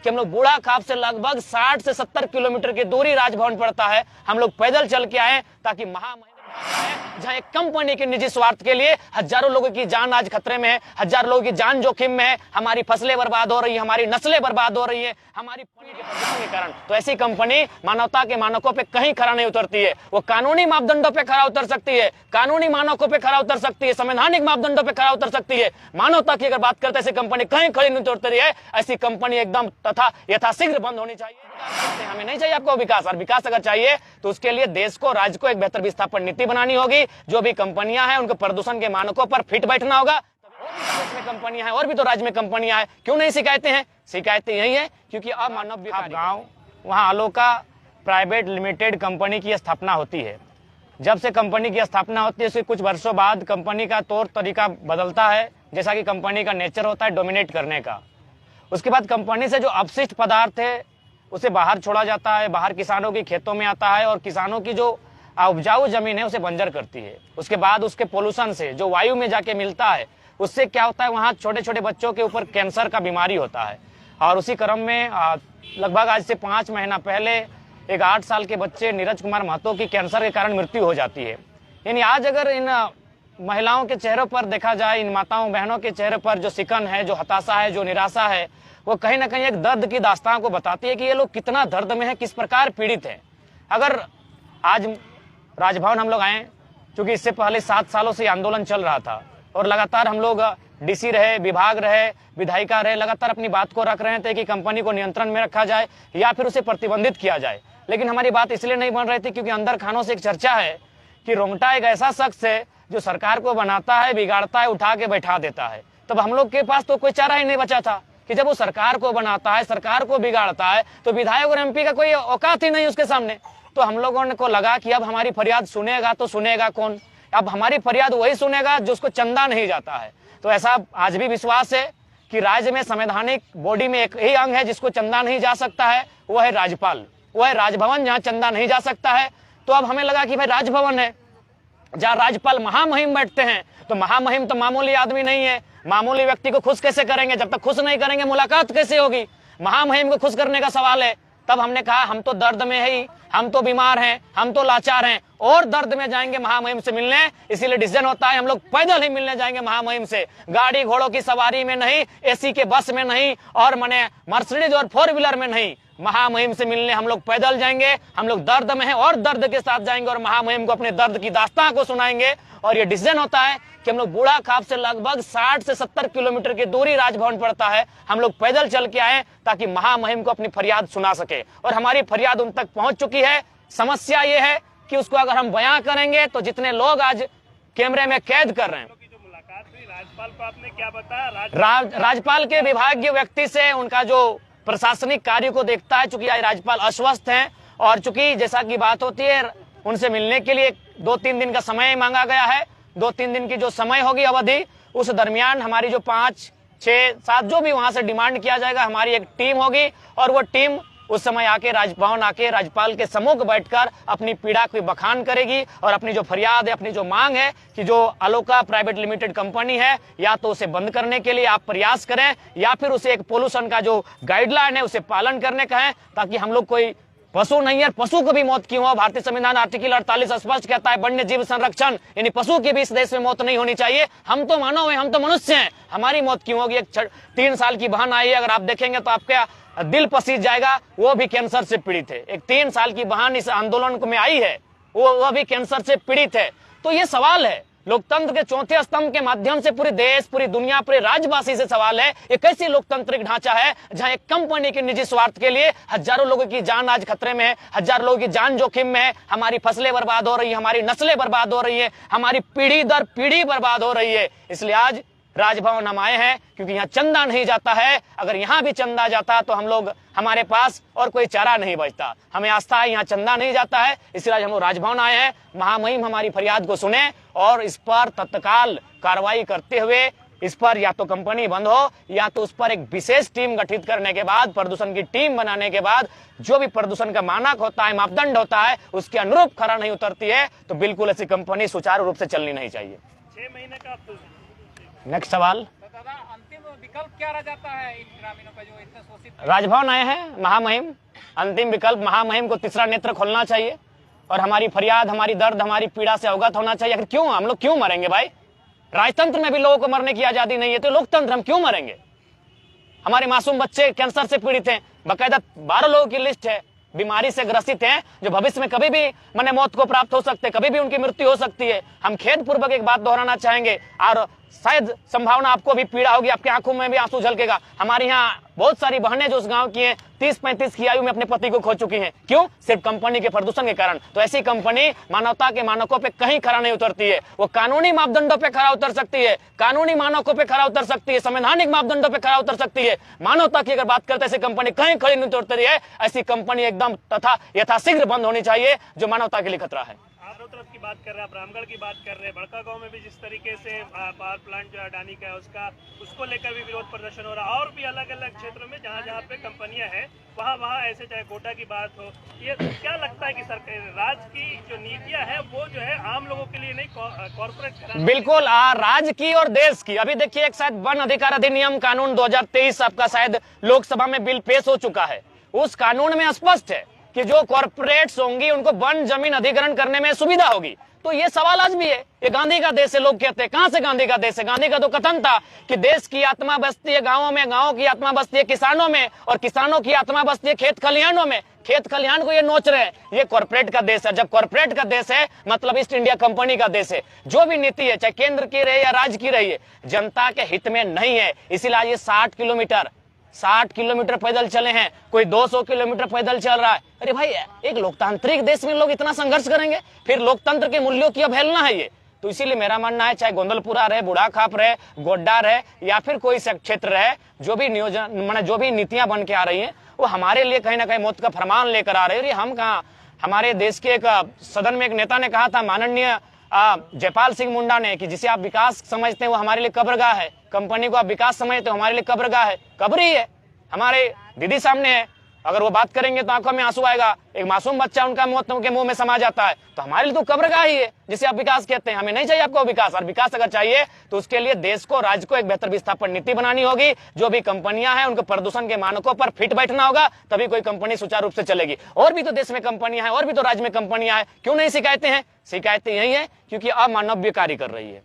कि हम लोग बूढ़ा खाप से लगभग 60 से 70 किलोमीटर की दूरी राजभवन पड़ता है, हम लोग पैदल चल के आए ताकि जहां एक कंपनी के निजी स्वार्थ के लिए हजारों लोगों की जान आज खतरे में है, हजारों लोगों की जान जोखिम में है, हमारी फसलें बर्बाद हो रही है, हमारी नस्लें बर्बाद हो रही है, हमारी पानी के प्रदूषण के कारण। तो ऐसी कंपनी मानवता के मानकों पे कहीं खरा नहीं उतरती है। वो कानूनी मापदंडों पे खरा उतर सकती है, कानूनी मानकों पे खरा उतर सकती है, संवैधानिक मापदंडों पे खरा उतर सकती है। मानवता की अगर बात करते ऐसी कंपनी कहीं खड़ी नहीं उतरती है। ऐसी कंपनी एकदम तथा यथाशीघ्र बंद होनी चाहिए। हमें नहीं चाहिए आपको विकास, और विकास अगर चाहिए तो उसके लिए देश को, राज्य को एक बेहतर विस्थापन नीति बनानी होगी। जो भी कंपनियां हैं उनको प्रदूषण के मानकों पर फिट बैठना होगा। देश में कंपनियां हैं और भी तो राज्य में कंपनियां हैं, क्यों नहीं शिकायतें हैं? शिकायतें यही है क्योंकि अमानव गांव वहां अलोका प्राइवेट लिमिटेड कंपनी की स्थापना होती है। जब से कंपनी की स्थापना होती है उसके कुछ वर्षों बाद कंपनी का तौर तरीका बदलता है, जैसा कि कंपनी का नेचर होता है डोमिनेट करने का। उसके बाद कंपनी से जो अपशिष्ट पदार्थ है उसे बाहर छोड़ा जाता है, बाहर किसानों के खेतों में आता है और किसानों की जो उपजाऊ जमीन है उसे बंजर करती है। उसके बाद उसके पोल्यूशन से जो वायु में जाके मिलता है उससे क्या होता है, वहाँ छोटे छोटे बच्चों के ऊपर कैंसर का बीमारी होता है। और उसी क्रम में लगभग आज से 5 महीना पहले एक 8 साल के बच्चे नीरज कुमार महतो की कैंसर के कारण मृत्यु हो जाती है। यानी आज अगर इन महिलाओं के चेहरों पर देखा जाए, इन माताओं बहनों के चेहरे पर जो सिकन है, जो हताशा है, जो निराशा है, वो कहीं ना कहीं एक दर्द की दास्तान को बताती है कि ये लोग कितना दर्द में है, किस प्रकार पीड़ित है। अगर आज राजभवन हम लोग आए, क्योंकि इससे पहले 7 सालों से आंदोलन चल रहा था और लगातार हम लोग डीसी रहे, विभाग रहे, विधायिका रहे, लगातार अपनी बात को रख रहे थे कि कंपनी को नियंत्रण में रखा जाए या फिर उसे प्रतिबंधित किया जाए। लेकिन हमारी बात इसलिए नहीं बन रही थी क्योंकि अंदर खानों से एक चर्चा है कि रोंगटा एक ऐसा शख्स है जो सरकार को बनाता है, बिगाड़ता है, उठा के बैठा देता है। तब हम लोग के पास तो कोई चारा ही नहीं बचा था कि जब वो सरकार को बनाता है, सरकार को बिगाड़ता है, तो विधायक और एमपी का कोई औकात ही नहीं उसके सामने। तो हम लोगों को लगा कि अब हमारी फरियाद सुनेगा तो सुनेगा कौन? अब हमारी फरियाद वही सुनेगा जो उसको चंदा नहीं जाता है। तो ऐसा आज भी विश्वास है कि राज्य में संवैधानिक बॉडी में एक ही अंग है जिसको चंदा नहीं जा सकता है, वो है राज्यपाल, वो है राजभवन, जहाँ चंदा नहीं जा सकता है। तो अब हमें लगा कि भाई राजभवन है जहाँ राज्यपाल महामहिम बैठते हैं, तो महामहिम तो मामूली आदमी नहीं है। मामूली व्यक्ति को खुश कैसे करेंगे? जब तक खुश नहीं करेंगे मुलाकात कैसे होगी? महामहिम को खुश करने का सवाल है। तब हमने कहा हम तो दर्द में है ही, हम तो बीमार हैं, हम तो लाचार हैं और दर्द में जाएंगे महामहिम से मिलने। इसीलिए डिसीजन होता है हम लोग पैदल ही मिलने जाएंगे महामहिम से, गाड़ी घोड़ों की सवारी में नहीं, एसी के बस में नहीं और मने मर्सिडीज और 4 व्हीलर में नहीं। महामहिम से मिलने हम लोग पैदल जाएंगे। हम लोग दर्द में हैं और दर्द के साथ जाएंगे और महामहिम को अपने दर्द की दास्तान को सुनाएंगे। और ये डिसीजन होता है कि हम लोग बूढ़ा खाप से लगभग 60 से 70 किलोमीटर की दूरी राजभवन पड़ता है, हम लोग पैदल चल के आए ताकि महामहिम को अपनी फरियाद सुना सके। और हमारी फरियाद उन तक पहुंच चुकी है। समस्या ये है कि उसको अगर हम बयां करेंगे तो जितने लोग आज कैमरे में कैद कर रहे हैं, मुलाकात हुई राज्यपाल को, आपने क्या बताया? राज्यपाल के विभागीय व्यक्ति से उनका जो प्रशासनिक कार्य को देखता है, चूंकि आज राज्यपाल अस्वस्थ हैं और चूंकि जैसा की बात होती है उनसे मिलने के लिए 2-3 दिन का समय मांगा गया है। 2-3 दिन की जो समय होगी अवधि, उस दरमियान हमारी जो 5, 6, 7 जो भी वहां से डिमांड किया जाएगा, हमारी एक टीम होगी और वो टीम उस समय आके राजभवन आके राज्यपाल के सम्मुख बैठकर अपनी पीड़ा की बखान करेगी और अपनी जो फरियाद है, अपनी जो मांग है कि जो अलोका प्राइवेट लिमिटेड कंपनी है, या तो उसे बंद करने के लिए आप प्रयास करें या फिर उसे एक पोल्यूशन का जो गाइडलाइन है उसे पालन करने का है, ताकि हम लोग कोई पशु नहीं है, पशु को भी मौत क्यों हो। भारतीय संविधान आर्टिकल 48 स्पष्ट कहता है वन्य जीव संरक्षण, यानी पशु की भी इस देश में मौत नहीं होनी चाहिए। हम तो मानव हैं, हम तो मनुष्य हैं, हमारी मौत क्यों होगी? एक 3 साल की बहन आई है, अगर आप देखेंगे तो आपका दिल पसीज जाएगा, वो भी कैंसर से पीड़ित है। एक 3 साल की बहन इस आंदोलन में आई है, वो भी कैंसर से पीड़ित है। तो ये सवाल है, लोकतंत्र के चौथे स्तंभ के माध्यम से पूरे देश, पूरी दुनिया, पूरे राज्यवासी से सवाल है, ये कैसी लोकतांत्रिक ढांचा है जहां एक कंपनी के निजी स्वार्थ के लिए हजारों लोगों की जान आज खतरे में है, हजारों लोगों की जान जोखिम में है, हमारी फसलें बर्बाद हो रही है, हमारी नस्लें बर्बाद हो रही है, हमारी पीढ़ी दर पीढ़ी बर्बाद हो रही है। इसलिए आज राजभवन हम आए हैं क्योंकि यहाँ चंदा नहीं जाता है। अगर यहाँ भी चंदा जाता तो हम लोग, हमारे पास और कोई चारा नहीं बचता। हमें आस्था है यहाँ चंदा नहीं जाता है, इसलिए आज हम लोग राजभवन आए हैं। महामहिम हमारी फरियाद को सुने और इस पर तत्काल कार्रवाई करते हुए इस पर या तो कंपनी बंद हो या तो उस पर एक विशेष टीम गठित करने के बाद, प्रदूषण की टीम बनाने के बाद जो भी प्रदूषण का मानक होता है, मापदंड होता है, उसके अनुरूप खरा नहीं उतरती है तो बिल्कुल ऐसी कंपनी सुचारू रूप से चलनी नहीं चाहिए। 6 महीने का नेक्स्ट सवाल। दादा, अंतिम विकल्प क्या रह जाता है इन ग्रामीणों का जो इतने शोषित? राजभवन आए हैं, महामहिम, अंतिम विकल्प महामहिम को तीसरा नेत्र खोलना चाहिए और हमारी फरियाद, हमारी दर्द, हमारी पीड़ा से अवगत होना चाहिए। आखिर क्यों हम लोग क्यों मरेंगे भाई? राजतंत्र में भी लोगों को मरने की आजादी नहीं है, तो लोकतंत्र हम क्यों मरेंगे? हमारे मासूम बच्चे कैंसर से पीड़ित हैं, बाकायदा 12 लोगों की लिस्ट है, बीमारी से ग्रसित हैं, जो भविष्य में कभी भी मने मौत को प्राप्त हो सकते, कभी भी उनकी मृत्यु हो सकती है। हम खेदपूर्वक एक बात दोहराना चाहेंगे और शायद संभावना आपको भी पीड़ा होगी, आपकी आंखों में भी आंसू झलकेगा। हमारी यहाँ बहुत सारी बहनें जो उस गांव की हैं 30-35 की आयु में अपने पति को खो चुकी हैं। क्यों? सिर्फ कंपनी के प्रदूषण के कारण। तो ऐसी कंपनी मानवता के मानकों पे कहीं खरा नहीं उतरती है। वो कानूनी मापदंडों पे खरा उतर सकती है, कानूनी मानकों पे खरा उतर सकती है, संवैधानिक मापदंडों पे खरा उतर सकती है। मानवता की अगर बात करते ऐसी कंपनी कहीं खड़ी नहीं उतरती है। ऐसी कंपनी एकदम तथा यथाशीघ्र बंद होनी चाहिए, जो मानवता के लिए खतरा है। आप तरफ की बात कर रहे हैं, आप रामगढ़ की बात कर रहे हैं, बड़का गांव में भी जिस तरीके से पावर प्लांट जो अडानी का है उसको लेकर भी विरोध प्रदर्शन हो रहा है, और भी अलग अलग क्षेत्रों में जहां जहां पे कंपनियां हैं वहां ऐसे, चाहे गोड्डा की बात हो। ये क्या लगता है कि सरकार राज्य की जो नीतियां है वो जो है आम लोगों के लिए नहीं, कॉर्पोरेट? बिल्कुल, राज्य की और देश की। अभी देखिए, एक शायद वन अधिकार अधिनियम कानून 2023 आपका शायद लोकसभा में बिल पेश हो चुका है। उस कानून में स्पष्ट है कि जो कॉर्पोरेट्स होंगी उनको वन जमीन अधिग्रहण करने में सुविधा होगी। तो ये सवाल आज भी है, ये गांधी का देश है लोग कहते हैं। कहां से गांधी का देश है? गांधी का तो कथन था कि देश की आत्मा बसती है गांवों में, गांवों की आत्मा बसती है किसानों में, और किसानों की आत्मा बसती है खेत खलिहानों में। खेत खलिहान को ये नोच रहे हैं। ये कॉर्पोरेट का देश है। जब कॉर्पोरेट का देश है मतलब ईस्ट इंडिया कंपनी का देश है। जो भी नीति है, चाहे केंद्र की रहे या राज्य की रही है, जनता के हित में नहीं है। इसीलिए आज ये 60 किलोमीटर पैदल चले हैं, कोई 200 किलोमीटर पैदल चल रहा है। अरे भाई, एक लोकतांत्रिक देश में लोग इतना संघर्ष करेंगे? फिर लोकतंत्र के मूल्यों की अवहेलना है ये। तो इसीलिए मेरा मानना है, चाहे गोंदलपुरा रहे, बुढ़ाखाप रहे, गोड्डा रहे या फिर कोई क्षेत्र रहे, जो भी नियोजन माने जो भी नीतियां बन के आ रही हैं वो हमारे लिए कहीं ना कहीं मौत का फरमान लेकर आ रही है। हम कहाँ, हमारे देश के एक सदन में एक नेता ने कहा था, माननीय जयपाल सिंह मुंडा ने, कि जिसे आप विकास समझते हैं वो हमारे लिए कब्रगाह है। कंपनी को आप विकास समझते हो, हमारे लिए कब्रगाह है, कब्र ही है। हमारे दीदी सामने है, अगर वो बात करेंगे तो आंखों में आंसू आएगा। एक मासूम बच्चा उनका मौत के मुंह में समा जाता है। तो हमारे लिए तो कब्रगाह ही है जिसे आप विकास कहते हैं। हमें नहीं चाहिए आपको विकास, और विकास अगर चाहिए तो उसके लिए देश को, राज्य को एक बेहतर विस्थापन नीति बनानी होगी। जो भी कंपनियां हैं उनको प्रदूषण के मानकों पर फिट बैठना होगा, तभी कोई कंपनी सुचारू रूप से चलेगी। और भी तो देश में कंपनियां हैं, और भी तो राज्य में कंपनियां हैं, क्यों नहीं शिकायतें हैं? शिकायतें यही है क्योंकि अमानवीय कार्य कर रही है।